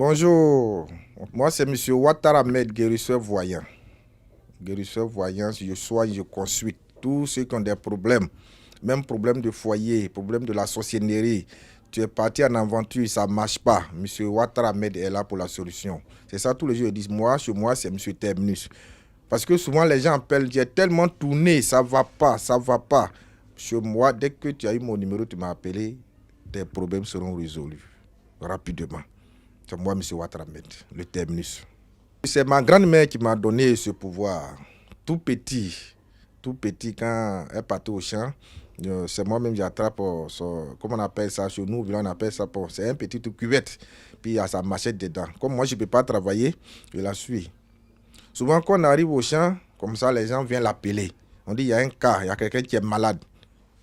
Bonjour, moi c'est M. Ouattara Ahmed, guérisseur voyant. Guérisseur voyant, je soigne, je consulte tous ceux qui ont des problèmes, même problèmes de foyer, problèmes de la sorcellerie. Tu es parti en aventure, ça ne marche pas. M. Ouattara Ahmed est là pour la solution. C'est ça, tous les jours ils disent, moi, chez moi, c'est M. Terminus. Parce que souvent les gens appellent, j'ai tellement tourné, ça ne va pas, ça ne va pas. Chez moi, dès que tu as eu mon numéro, tu m'as appelé, tes problèmes seront résolus rapidement. C'est moi, M. Ouattara Ahmed, le terminus. C'est ma grand-mère qui m'a donné ce pouvoir. Tout petit, quand elle partait au champ, c'est moi-même qui attrape, comment on appelle ça chez nous, on appelle ça, c'est un petit cuvette, puis il y a sa machette dedans. Comme moi, je ne peux pas travailler, je la suis. Souvent, quand on arrive au champ, comme ça, les gens viennent l'appeler. On dit, il y a un cas, il y a quelqu'un qui est malade.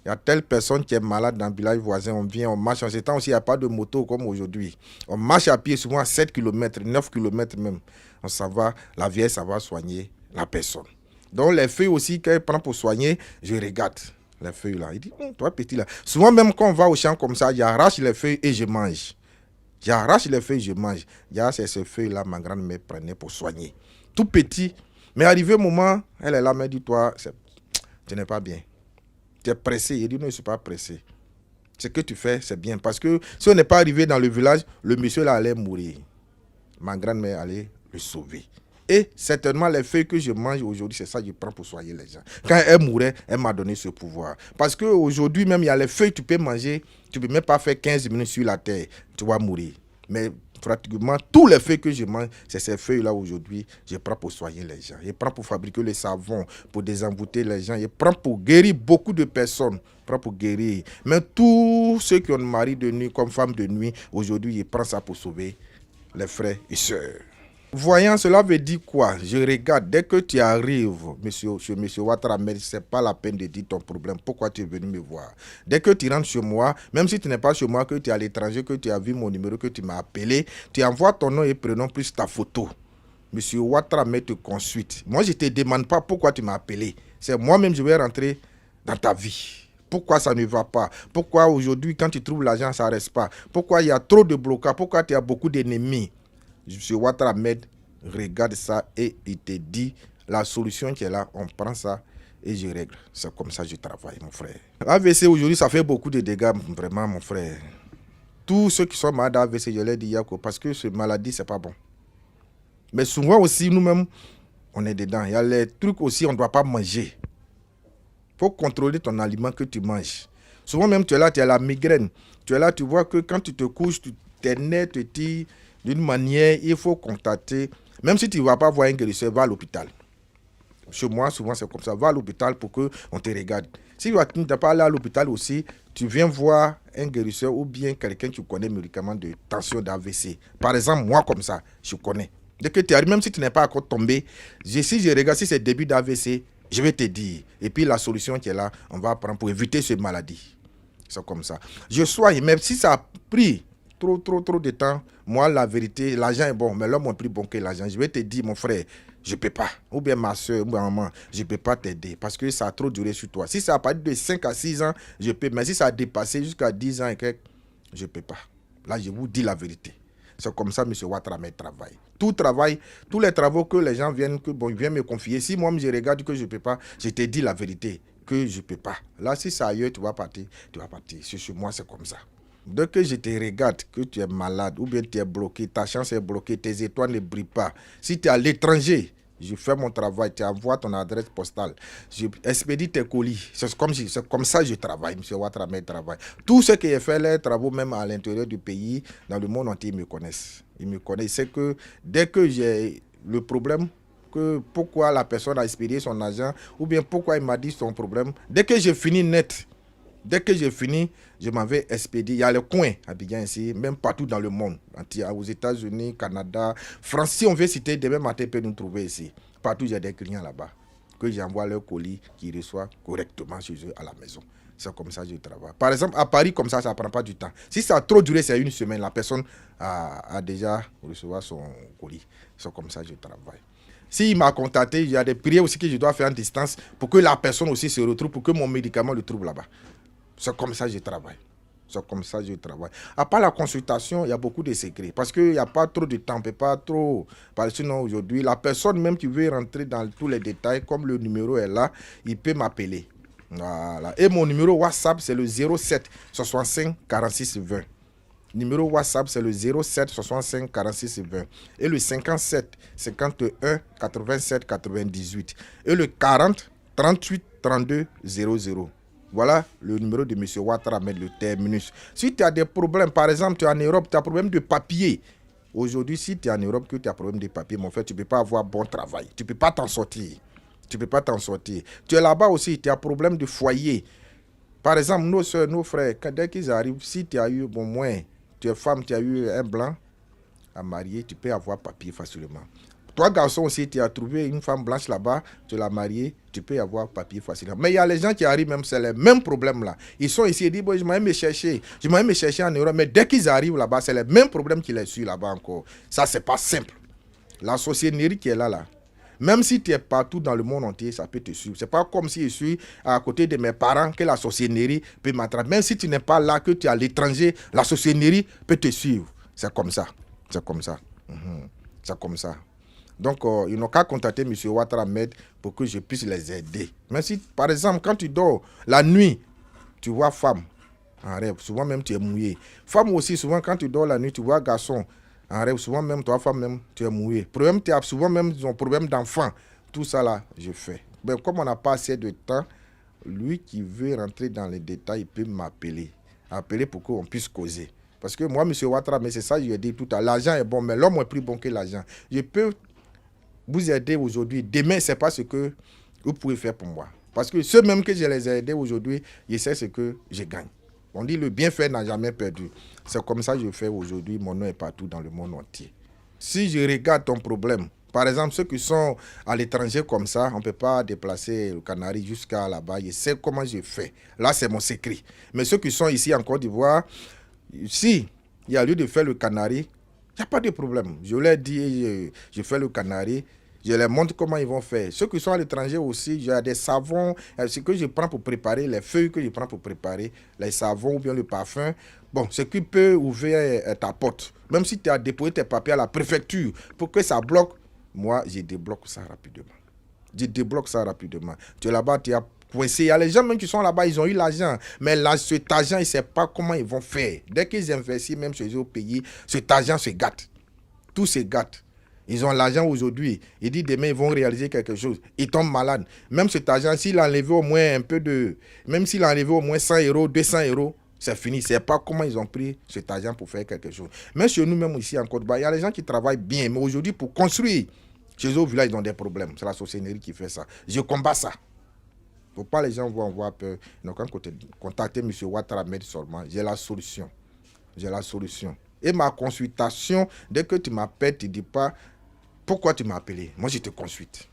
Il y a telle personne qui est malade dans le village voisin, on vient, on marche. En ce temps aussi, il n'y a pas de moto comme aujourd'hui. On marche à pied souvent 7 km, 9 km même. On s'en va, la vieille, ça va soigner la personne. Donc les feuilles aussi, qu'elle prend pour soigner, je regarde les feuilles là. Il dit, toi petit là. Souvent même quand on va au champ comme ça, j'arrache les feuilles et je mange. J'arrache les feuilles, je mange. C'est ces feuilles-là, ma grand-mère prenait pour soigner. Tout petit. Mais arrivé au moment, elle est là, me dit, toi, tu n'es pas bien. Tu es pressé. Il dit, non, je ne suis pas pressé. Ce que tu fais, c'est bien. Parce que si on n'est pas arrivé dans le village, le monsieur là allait mourir. Ma grand-mère allait le sauver. Et certainement, les feuilles que je mange aujourd'hui, c'est ça que je prends pour soigner les gens. Quand elle mourait, elle m'a donné ce pouvoir. Parce qu'aujourd'hui, même, il y a les feuilles que tu peux manger. Tu ne peux même pas faire 15 minutes sur la terre. Tu vas mourir. Mais pratiquement tous les feuilles que je mange, c'est ces feuilles-là aujourd'hui, je prends pour soigner les gens. Je prends pour fabriquer le savon, pour désenvoûter les gens. Je prends pour guérir beaucoup de personnes. Je prends pour guérir. Mais tous ceux qui ont un mari de nuit comme femme de nuit, aujourd'hui, je prends ça pour sauver les frères et sœurs. Voyant, cela veut dire quoi? Je regarde, dès que tu arrives, chez M. Ouattara Ahmed, ce n'est pas la peine de dire ton problème. Pourquoi tu es venu me voir? Dès que tu rentres chez moi, même si tu n'es pas chez moi, que tu es à l'étranger, que tu as vu mon numéro, que tu m'as appelé, tu envoies ton nom et prénom plus ta photo. M. Ouattara Ahmed te consulte. Moi, je ne te demande pas pourquoi tu m'as appelé. C'est moi-même, je vais rentrer dans ta vie. Pourquoi ça ne va pas? Pourquoi aujourd'hui, quand tu trouves l'argent, ça ne reste pas? Pourquoi il y a trop de blocages? Pourquoi tu as beaucoup d'ennemis? M. Ouattara Ahmed regarde ça et il te dit la solution qui est là, on prend ça et je règle. C'est comme ça que je travaille, mon frère. AVC aujourd'hui, ça fait beaucoup de dégâts, vraiment, mon frère. Tous ceux qui sont malades d'AVC, je leur dis, parce que cette maladie, c'est pas bon. Mais souvent aussi, nous-mêmes, on est dedans. Il y a les trucs aussi, on ne doit pas manger. Il faut contrôler ton aliment que tu manges. Souvent même, tu es là, tu as la migraine. Tu es là, tu vois que quand tu te couches, tes nerfs te tirent. D'une manière, il faut contacter, même si tu ne vas pas voir un guérisseur, va à l'hôpital. Chez moi, souvent, c'est comme ça. Va à l'hôpital pour qu'on te regarde. Si tu n'es pas allé à l'hôpital aussi, tu viens voir un guérisseur ou bien quelqu'un qui connaît les médicaments de tension d'AVC. Par exemple, moi, comme ça, je connais. Dès que tu arrives, même si tu n'es pas encore tombé, si je regarde, si c'est le début d'AVC, je vais te dire. Et puis, la solution qui est là, on va prendre pour éviter cette maladie. C'est comme ça. Je soigne, même si ça a pris trop de temps, moi, la vérité, l'argent est bon, mais l'homme est plus bon que l'argent. Je vais te dire, mon frère, je ne peux pas. Ou bien ma soeur, ou ma maman, je ne peux pas t'aider parce que ça a trop duré sur toi. Si ça a parti de 5 à 6 ans, je peux. Mais si ça a dépassé jusqu'à 10 ans et quelques, je ne peux pas. Là, je vous dis la vérité. C'est comme ça, M. Ouattara Ahmed travaille. Tout travail, tous les travaux que les gens viennent me confier, si moi, je regarde que je ne peux pas, je te dis la vérité, que je ne peux pas. Là, si c'est ailleurs, tu vas partir, tu vas partir. Chez moi, c'est comme ça. Dès que je te regarde, que tu es malade ou bien tu es bloqué, ta chance est bloquée, tes étoiles ne brillent pas. Si tu es à l'étranger, je fais mon travail, tu envoies ton adresse postale, je expédie tes colis. C'est comme ça que je travaille, M. Ouattara Ahmed travaille. Tous ceux qui ont fait leurs travaux, même à l'intérieur du pays, dans le monde entier, ils me connaissent. Ils me connaissent. C'est que dès que j'ai le problème, que pourquoi la personne a expédié son argent, ou bien pourquoi il m'a dit son problème, dès que j'ai fini net, dès que j'ai fini, je m'en vais expédier. Il y a le coin à Abidjan ici, même partout dans le monde. Aux États-Unis, Canada, France. Si on veut citer, demain matin, peut nous trouver ici. Partout, il y a des clients là-bas. Que j'envoie leur colis, qu'ils reçoivent correctement chez eux à la maison. C'est comme ça que je travaille. Par exemple, à Paris, comme ça ne prend pas du temps. Si ça a trop duré, c'est une semaine, la personne a déjà reçu son colis. C'est comme ça que je travaille. S'il m'a contacté, il y a des prières aussi que je dois faire en distance pour que la personne aussi se retrouve, pour que mon médicament le trouve là-bas. C'est comme ça que je travaille. C'est comme ça que je travaille. À part la consultation, il y a beaucoup de secrets. Parce qu'il n'y a pas trop de temps, on ne peut pas trop. Parce que sinon, aujourd'hui, la personne même qui veut rentrer dans tous les détails, comme le numéro est là, il peut m'appeler. Voilà. Et mon numéro WhatsApp, c'est le 07 65 46 20. Numéro WhatsApp, c'est le 07 65 46 20. Et le 57 51 87 98. Et le 40 38 32 00. Voilà le numéro de M. Ouattara Ahmed, le terminus. Si tu as des problèmes, par exemple, tu es en Europe, tu as un problème de papier. Aujourd'hui, si tu es en Europe, que tu as un problème de papier, mon frère, tu ne peux pas avoir bon travail. Tu ne peux pas t'en sortir. Tu ne peux pas t'en sortir. Tu es là-bas aussi, tu as un problème de foyer. Par exemple, nos soeurs, nos frères, dès qu'ils arrivent, si tu as eu, bon, moins, tu es femme, tu as eu un blanc à marier, tu peux avoir papier facilement. Toi, garçon aussi, tu as trouvé une femme blanche là-bas, tu l'as mariée, tu peux avoir papier facilement. Mais il y a les gens qui arrivent même, c'est les mêmes problèmes là. Ils sont ici et disent, bon, je m'en vais me chercher en Europe. Mais dès qu'ils arrivent là-bas, c'est les mêmes problèmes qui les suivent là-bas encore. Ça, c'est pas simple. La sorcellerie qui est là. Même si tu es partout dans le monde entier, ça peut te suivre. C'est pas comme si je suis à côté de mes parents que la sorcellerie peut m'attraper. Même si tu n'es pas là, que tu es à l'étranger, la sorcellerie peut te suivre. C'est comme ça. C'est comme ça. C'est comme ça. Donc, ils n'ont qu'à contacter M. Ouattara Ahmed pour que je puisse les aider. Mais si, par exemple, quand tu dors la nuit, tu vois femme en rêve, souvent même tu es mouillé. Femme aussi, souvent quand tu dors la nuit, tu vois garçon en rêve, souvent même toi, femme même, tu es mouillé. Problème, tu as souvent même un problème d'enfant. Tout ça là, je fais. Mais comme on n'a pas assez de temps, lui qui veut rentrer dans les détails, il peut m'appeler. Appeler pour qu'on puisse causer. Parce que moi, M. Ouattara, mais c'est ça que je lui ai dit tout à l'heure. L'argent est bon, mais l'homme est plus bon que l'argent. Je peux vous aider aujourd'hui. Demain, ce n'est pas ce que vous pouvez faire pour moi. Parce que ceux même que je les ai aidés aujourd'hui, je sais ce que je gagne. On dit le bienfait n'a jamais perdu. C'est comme ça que je fais aujourd'hui. Mon nom est partout dans le monde entier. Si je regarde ton problème, par exemple, ceux qui sont à l'étranger comme ça, on ne peut pas déplacer le Canari jusqu'à là-bas. Je sais comment je fais. Là, c'est mon secret. Mais ceux qui sont ici en Côte d'Ivoire, si il y a lieu de faire le Canari, il n'y a pas de problème. Je leur dis, je fais le Canari, je leur montre comment ils vont faire. Ceux qui sont à l'étranger aussi, il y a des savons, ce que je prends pour préparer, les feuilles que je prends pour préparer, les savons ou bien le parfum. Bon, ce qui peut ouvrir ta porte. Même si tu as déposé tes papiers à la préfecture pour que ça bloque, moi, je débloque ça rapidement. Je débloque ça rapidement. Tu es là-bas, tu as coincé. Il y a les gens même qui sont là-bas, ils ont eu l'argent. Mais là, cet argent, ils ne savent pas comment ils vont faire. Dès qu'ils investissent, même chez eux au pays, cet argent se gâte. Tout se gâte. Ils ont l'argent aujourd'hui. Ils disent demain, ils vont réaliser quelque chose. Ils tombent malades. Même cet argent, s'il a enlevé au moins un peu de... Même s'il a enlevé au moins 100 euros, 200 euros, c'est fini. Je ne sais pas comment ils ont pris cet argent pour faire quelque chose. Mais chez nous, même ici en Côte d'Ivoire, il y a des gens qui travaillent bien. Mais aujourd'hui, pour construire, chez eux au village, ils ont des problèmes. C'est la sorcellerie qui fait ça. Je combats ça. Il ne faut pas les gens vont avoir peur. Donc, quand contacter M. Ouattara Ahmed seulement, j'ai la solution. J'ai la solution. Et ma consultation, dès que tu m'appelles, tu ne dis pas pourquoi tu m'as appelé. Moi, je te consulte.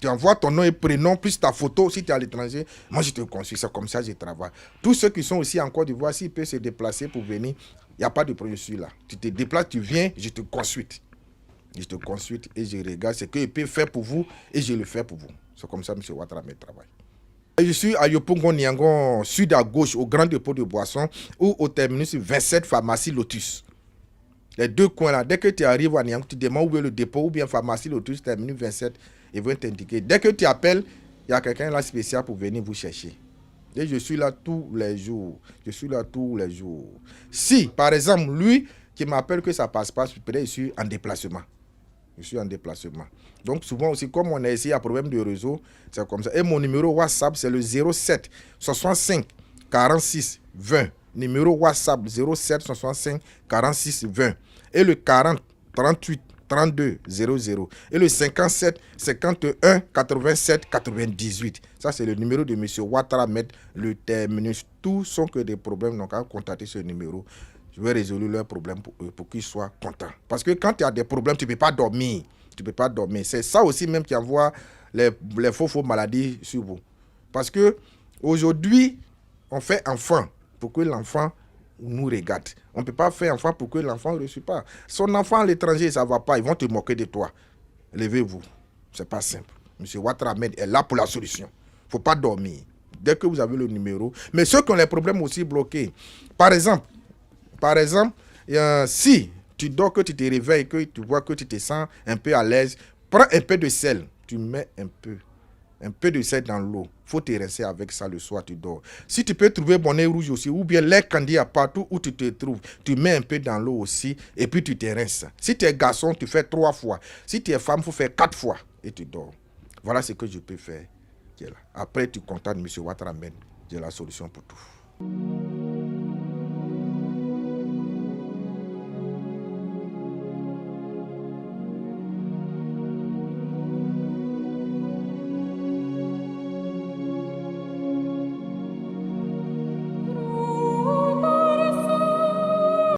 Tu envoies ton nom et prénom, plus ta photo, si tu es à l'étranger. Moi, je te consulte. C'est comme ça que je travaille. Tous ceux qui sont aussi en Côte d'Ivoire, s'ils peuvent se déplacer pour venir, il n'y a pas de problème là. Tu te déplaces, tu viens, je te consulte. Je te consulte et je regarde ce que je peux faire pour vous et je le fais pour vous. C'est comme ça que M. Ouattara Ahmed travaille. Je suis à Yopougon Niangon, sud à gauche, au grand dépôt de boissons ou au terminus 27 pharmacie Lotus. Les deux coins là, dès que tu arrives à Niangon, tu demandes où est le dépôt ou bien pharmacie Lotus, terminus 27, ils vont t'indiquer. Dès que tu appelles, il y a quelqu'un là spécial pour venir vous chercher. Et je suis là tous les jours. Je suis là tous les jours. Si, par exemple, lui qui m'appelle que ça passe pas, peut-être je suis en déplacement. Je suis en déplacement. Donc souvent aussi, comme on est ici, il y a problème de réseau, c'est comme ça. Et mon numéro WhatsApp, c'est le 07 65 46 20. Numéro WhatsApp 07 65 46 20. Et le 40 38 32 00. Et le 57 51 87 98. Ça, c'est le numéro de M. Ouattara Ahmed, le terminus. Tous sont que des problèmes. Donc, à contacter ce numéro, je vais résoudre leurs problèmes pour eux, pour qu'ils soient contents. Parce que quand tu as des problèmes, tu ne peux pas dormir. Tu ne peux pas dormir. C'est ça aussi même qui envoie les faux maladies sur vous. Parce que aujourd'hui, on fait enfant pour que l'enfant nous regarde. On ne peut pas faire enfant pour que l'enfant ne reçoive pas. Son enfant à l'étranger, ça ne va pas. Ils vont te moquer de toi. Levez-vous. Ce n'est pas simple. M. Ouattara Ahmed est là pour la solution. Il ne faut pas dormir. dès que vous avez le numéro. Mais ceux qui ont les problèmes aussi bloqués. Par exemple, si tu dors, que tu te réveilles, que tu vois que tu te sens un peu à l'aise, prends un peu de sel. Tu mets un peu de sel dans l'eau. Il faut te rincer avec ça le soir, tu dors. Si tu peux trouver bonnet rouge aussi, ou bien lait candy partout où tu te trouves, tu mets un peu dans l'eau aussi, et puis tu te rinces. Si tu es garçon, tu fais 3 fois. Si tu es femme, il faut faire 4 fois, et tu dors. Voilà ce que je peux faire. Après, tu contactes M. Ouattara Ahmed. J'ai la solution pour tout.